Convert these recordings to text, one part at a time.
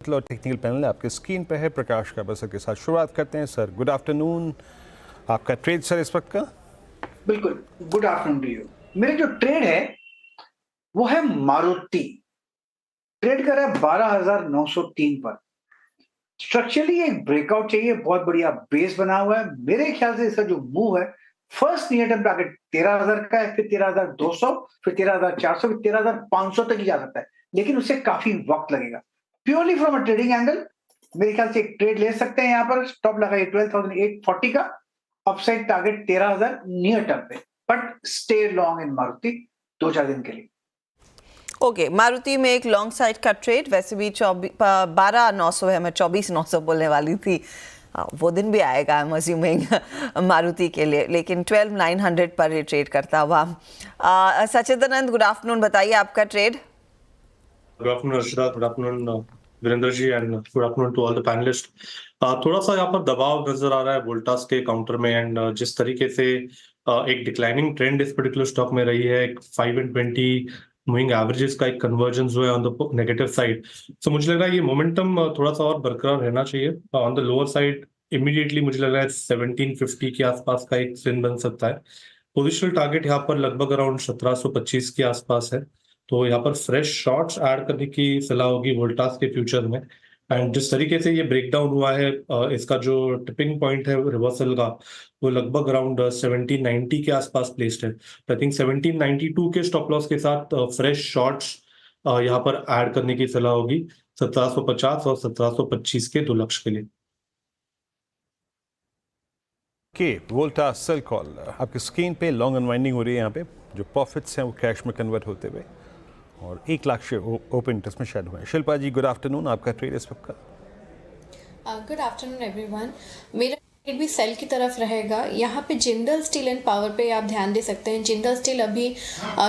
Technical panel आपके screen पे है, प्रकाश का बसर के साथ शुरुआत करते हैं। सर गुड आफ्टरनून, आपका ट्रेड सर इस वक्त का? बिल्कुल, गुड आफ्टरनून टू यू। मेरा जो ट्रेड है वो है मारुति, ट्रेड कर रहा है 12,903 पर। स्ट्रक्चरली एक ब्रेकआउट चाहिए, बहुत बढ़िया बेस बना हुआ है। मेरे ख्याल से इसका जो मूव है, फर्स्ट नियर टर्म टारगेट 13,000 का है, फिर 13,200, फिर 13,400, फिर 13,500 तक ही जा सकता है, लेकिन उससे काफी वक्त लगेगा। Purely from a trading angle मेरे ख्याल से एक ट्रेड ले सकते हैं। यहाँ पर स्टॉप लगाइए 12,840 का, अपसाइड टारगेट 13,000 नियर टर्म पे, बट स्टे लॉन्ग इन मारुति 2-4 दिन के लिए। ओके, मारुति में एक लॉन्ग साइड का ट्रेड, वैसे भी 12,900 है, मैं 24,900 बोलने वाली थी। वो दिन भी आएगा आई एम अज्यूमिंग मारुति के लिए, लेकिन 12,900 पर ये ट्रेड करता हुआ। सचिदानंद, गुड आफ्टरनून, बताइए आपका trade. Good afternoon Arshida, good afternoon Virendra ji and good afternoon to all the panelist. थोड़ा सा यहाँ पर दबाव नजर आ रहा है वोल्टास के काउंटर में, एंड जिस तरीके से एक डिक्लाइनिंग ट्रेंड इस पर्टिकुलर स्टॉक में रही है, एक 5 and 20 मूविंग एवरेजेस का एक कन्वर्जेंस हुआ है ऑन द नेगेटिव साइड। सो मुझे लग रहा है ये मोमेंटम थोड़ा सा और बरकरार रहना चाहिए। On the lower side immediately मुझे लग रहा है 1750 के आसपास का एक ट्रेंड बन सकता है। पोजिशनल टारगेट यहाँ पर लगभग अराउंड 1725 के आसपास है, तो यहाँ पर फ्रेश शॉर्ट्स ऐड करने की सलाह होगी वोल्टास के फ्यूचर में। एंड जिस तरीके से ये ब्रेकडाउन हुआ है, इसका जो टिपिंग पॉइंट है रिवर्सल का, वो लगभग अराउंड 1790 के आसपास प्लेस्ड है। आई थिंक 1792 के स्टॉप लॉस के साथ फ्रेश शॉर्ट्स यहाँ पर ऐड करने की सलाह होगी 1750 और 1725 के 2 लक्ष्य के लिए। वोल्टास सेल कॉल आपकी स्क्रीन पे लॉन्ग अनवाइंडिंग हो रही है। यहाँ पे जो प्रॉफिट्स हैं वो कैश में कन्वर्ट होते हुए, और 1 लाख शेयर ओपन इंटरेस्ट में शेयर हुए हैं। शिल्पा जी गुड आफ्टरनून, आपका ट्रेड इस वक्त का? Good afternoon everyone. मेरा ट्रेड भी सेल की तरफ रहेगा। यहाँ पे जिंदल स्टील एंड पावर पे आप ध्यान दे सकते हैं। जिंदल स्टील अभी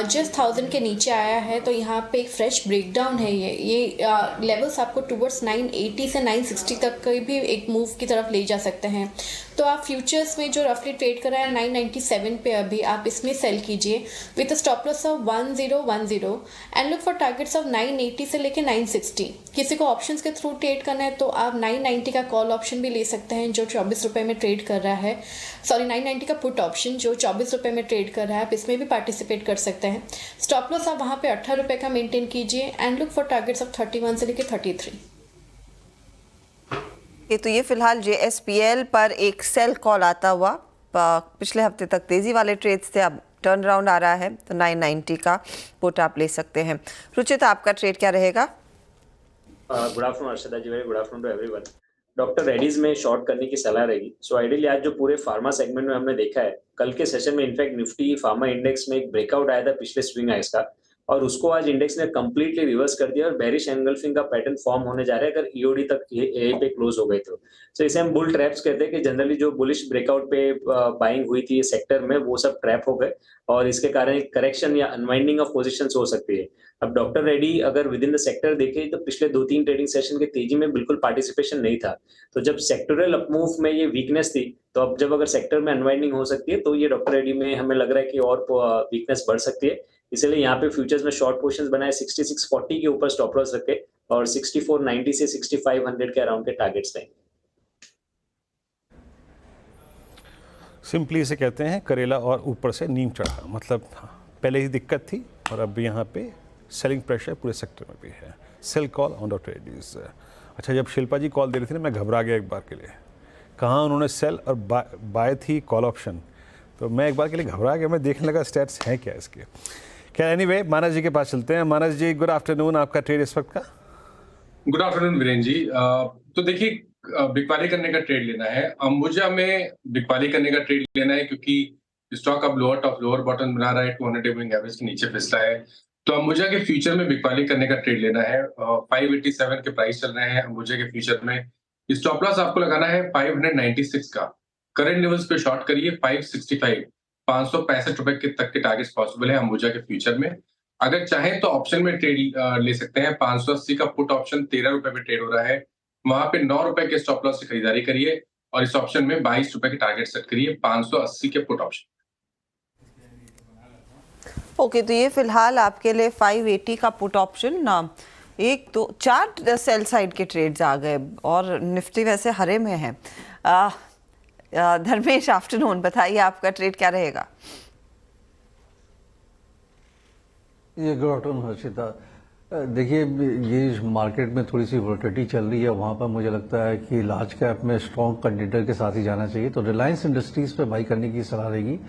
जस्ट 1000 के नीचे आया है, तो यहाँ पे एक फ्रेश ब्रेकडाउन है। ये लेवल्स आपको टुवर्ड्स 980 से 960 तक का भी एक मूव की तरफ ले जा सकते हैं। तो आप फ्यूचर्स में जो रफली ट्रेड कर रहा है 997 पे, अभी आप इसमें सेल कीजिए with stop loss of 1010 and look for targets of 980 से लेके 960। किसी को ऑप्शंस के थ्रू ट्रेड करना है तो आप 990 का कॉल ऑप्शन भी ले सकते हैं जो 24 रुपये में ट्रेड कर रहा है। 990 का पुट ऑप्शन जो 24 रुपये में ट्रेड कर रहा है, आप इसमें भी पार्टिसिपेट कर सकते हैं। स्टॉप लॉस आप वहाँ पे 18 रुपये का मेंटेन कीजिए and look for targets of 31 से लेके 33। तो ये फिलहाल JSPL पर एक सेल कॉल आता हुआ। पिछले हफ्ते तक तेजी वाले ट्रेड्स थे, अब टर्न अराउंड आ रहा है, तो 990 का पुट आप ले सकते हैं। रुचित, आपका ट्रेड क्या रहेगा? Good afternoon Arshada ji, very good afternoon to everyone. Doctor Reddy's में शॉर्ट करने की सलाह रहेगी। सो आइडियली आज जो पूरे फार्मा सेगमेंट में हमने देखा है, कल के सेशन में इनफैक्ट निफ्टी फार्मा इंडेक्स में एक ब्रेकआउट आया था पिछले स्विंग आइस का, और उसको आज इंडेक्स ने कंप्लीटली रिवर्स कर दिया और बेरिश एंगल्फिंग का पैटर्न फॉर्म होने जा रहा है अगर ईओडी तक यहीं पे क्लोज हो गए तो। सो इसे हम बुल ट्रैप्स कहते हैं कि जनरली जो बुलिश ब्रेकआउट पे बाइंग हुई थी सेक्टर में, वो सब ट्रैप हो गए और इसके कारण एक करेक्शन या अनवाइंडिंग ऑफ पोजीशंस हो सकती है। अब डॉक्टर रेड्डी अगर विद इन द सेक्टर देखें तो पिछले 2-3 ट्रेडिंग सेशन के तेजी में बिल्कुल पार्टिसिपेशन नहीं था। तो जब सेक्टोरल अपमूव में ये वीकनेस थी, तो अब जब अगर सेक्टर में अनवाइंडिंग हो सकती है तो ये डॉक्टर रेड्डी में हमें लग रहा है कि और वीकनेस बढ़ सकती है। इसलिए यहाँ पे फ्यूचर्स में शॉर्ट पोजीशंस बनाए 6640 के ऊपर स्टॉप लॉस रखे और 6490 से 6500 के अराउंड के टारगेट्स लें। सिंपली इसे कहते हैं करेला और ऊपर से नीम चढ़ा, मतलब पहले ही दिक्कत थी और अब यहाँ पे सेलिंग प्रेशर पूरे सेक्टर में भी है। Sell call on doctor Reddy's. अच्छा, जब शिल्पा जी कॉल दे रही थी ना, मैं घबरा गया एक बार के लिए। कहाँ उन्होंने सेल और बाय थी कॉल ऑप्शन, तो मैं एक बार के लिए घबरा गया। मैं देखने लगा स्टैट्स हैं क्या इसके। क्या एनीवे, मानस जी के पास चलते हैं। मानस जी गुड आफ्टरनून, आपका ट्रेड इस वक्त का? गुड आफ्टरनून वीरेंद्र जी। तो देखिए, बिकवाली करने का ट्रेड लेना है। अंबुजा में बिकवाली करने का ट्रेड लेना है क्योंकि स्टॉक अब लोअर टॉप लोअर बॉटम बना रहा है, 200 डे मूविंग एवरेज के नीचे फिसला है। तो अंबुजा के फ्यूचर में बिकवाली करने का ट्रेड लेना है। 587 के प्राइस चल रहे हैं अंबुजा के फ्यूचर में। स्टॉप लॉस आपको लगाना है 596 का। करंट लेवल्स पे शॉर्ट करिए 565, 565 रुपए के तक के टारगेट्स पॉसिबल है अंबुजा के फ्यूचर में। अगर चाहें तो ऑप्शन में ट्रेड ले सकते हैं। 580 का पुट ऑप्शन 13 रुपए पे ट्रेड हो रहा है, वहां पे 9 रुपए के स्टॉप लॉस से खरीदारी करिए और इस ऑप्शन में 22 रुपए के टारगेट सेट करिए 580 के पुट ऑप्शन। ओके, तो ये फिलहाल आपके लिए 580 का पुट ऑप्शन एक दो चार सेल साइड के ट्रेड्स आ गए और निफ्टी वैसे हरे में है। धर्मेश, आफ्टरनून, बताइए आपका ट्रेड क्या रहेगा? ये गुड आफ्टरनून हर्षिता। देखिए, ये मार्केट में थोड़ी सी वोलेटिलिटी चल रही है, वहाँ पर मुझे लगता है कि लार्ज कैप में स्ट्रॉन्ग कंटेंडर के साथ ही जाना चाहिए। तो रिलायंस इंडस्ट्रीज पे बाई करने की सलाह रहेगी।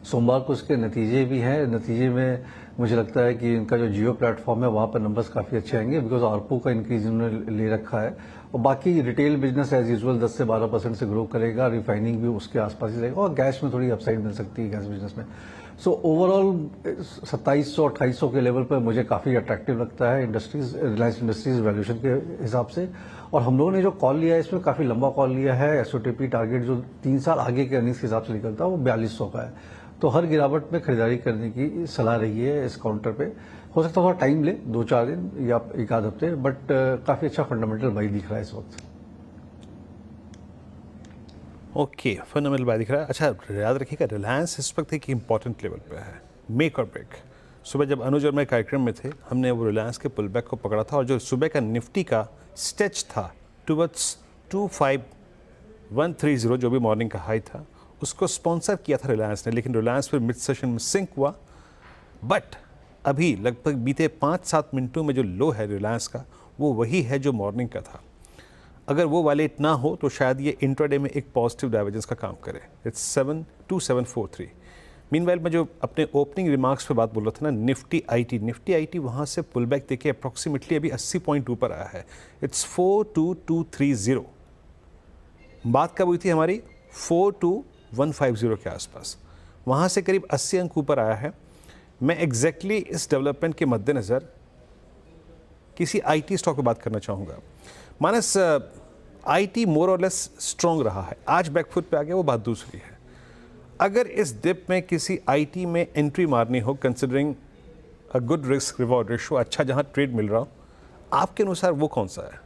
सोमवार को उसके नतीजे भी हैं। नतीजे में मुझे लगता है कि इनका जो जियो प्लेटफॉर्म है वहाँ पर नंबर्स काफ़ी अच्छे आएंगे, बिकॉज आरपू का इंक्रीज इन्होंने ले रखा है। और बाकी रिटेल बिजनेस एज यूजुअल 10 से 12% से ग्रो करेगा। रिफाइनिंग भी उसके आसपास ही रहेगा और गैस में थोड़ी अपसाइड मिल सकती है गैस बिजनेस में। सो ओवरऑल 2700-2800 के लेवल पर मुझे काफ़ी अट्रैक्टिव लगता है इंडस्ट्रीज, रिलायंस इंडस्ट्रीज वैल्यूएशन के हिसाब से। और हम लोगों ने जो कॉल लिया है इसमें काफ़ी लंबा कॉल लिया है। एसओटीपी टारगेट जो 3 साल आगे के अर्निंग्स के हिसाब से निकलता है वो 4200 का है। तो हर गिरावट में खरीदारी करने की सलाह रही है इस काउंटर पे। हो सकता है थोड़ा टाइम ले, 2-4 दिन या एक आध हफ्ते, बट काफ़ी अच्छा फंडामेंटल बाई दिख रहा है इस वक्त। ओके, फंडामेंटल बाय दिख रहा है। अच्छा, याद रखिएगा रिलायंस इस वक्त एक इंपॉर्टेंट लेवल पे है, मेक और ब्रेक। सुबह जब अनुज और मैं कार्यक्रम में थे, हमने वो रिलायंस के पुल बैक को पकड़ा था और जो सुबह का निफ्टी का स्टेच था टुवर्ड्स 25130 जो भी मॉर्निंग का हाई था, उसको स्पॉन्सर किया था रिलायंस ने। लेकिन रिलायंस फिर मिड सेशन में सिंक हुआ। बट अभी लगभग बीते 5-7 मिनटों में जो लो है रिलायंस का, वो वही है जो मॉर्निंग का था। अगर वो वाले ना हो तो शायद ये इंट्राडे में एक पॉजिटिव डाइवर्जेंस का काम करे। इट्स 72743। मीनवाइल मैं जो अपने ओपनिंग रिमार्क्स पे बात बोल रहा था ना, निफ्टी आईटी वहाँ से पुल बैक देखिए अप्रॉक्सीमेटली अभी 80 पॉइंट ऊपर आया है। इट्स 42230। बात कब हुई थी हमारी? 42150 के आसपास। वहाँ से करीब 80 अंक ऊपर आया है। मैं एग्जैक्टली इस डेवलपमेंट के मद्देनज़र किसी आईटी स्टॉक पर बात करना चाहूँगा। मानस, आईटी मोर और लेस स्ट्रॉन्ग रहा है, आज बैकफुट पे आ गया, वो बात दूसरी है। अगर इस डिप में किसी आईटी में एंट्री मारनी हो, considering a good risk reward ratio, अच्छा जहां ट्रेड मिल रहा हो, आपके अनुसार वो कौन सा है?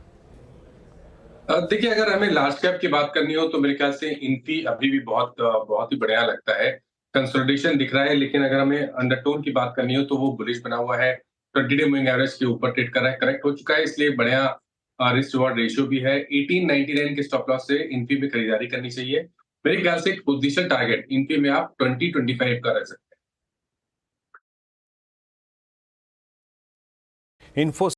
देखिए, अगर हमें लार्ज कैप की बात करनी हो तो मेरे ख्याल से इन्फी अभी भी बहुत ही बढ़िया लगता है। कंसोलिडेशन दिख रहा है, लेकिन अगर हमें अंडरटोन की बात करनी हो तो वो बुलिश बना हुआ है। 20 डे मूविंग एवरेज के ऊपर ट्रेड कर रहा है, करेक्ट हो चुका है, इसलिए बढ़िया रिस्क रिवॉर्ड रेशियो भी है। 1899 के स्टॉप लॉस से इन्फी में खरीदारी करनी चाहिए। मेरे ख्याल से एक पोजिशन टारगेट इन्फी में आप 2025 का रख सकते हैं। इन्फो